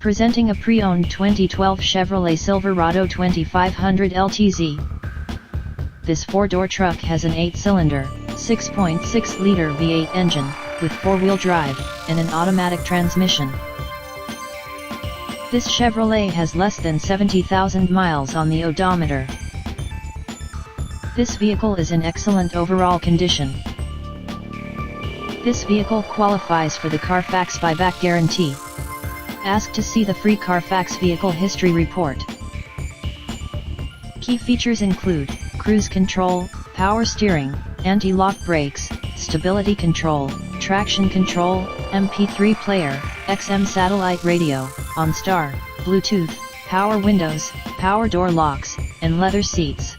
Presenting a pre-owned 2012 Chevrolet Silverado 2500 LTZ. This four-door truck has an 8-cylinder, 6.6-liter V8 engine, with four-wheel drive, and an automatic transmission. This Chevrolet has less than 70,000 miles on the odometer. This vehicle is in excellent overall condition. This vehicle qualifies for the CARFAX buyback guarantee. Ask to see the free CARFAX vehicle history report. Key features include cruise control, power steering, anti-lock brakes, stability control, traction control, MP3 player, XM satellite radio, OnStar, Bluetooth, power windows, power door locks, and leather seats.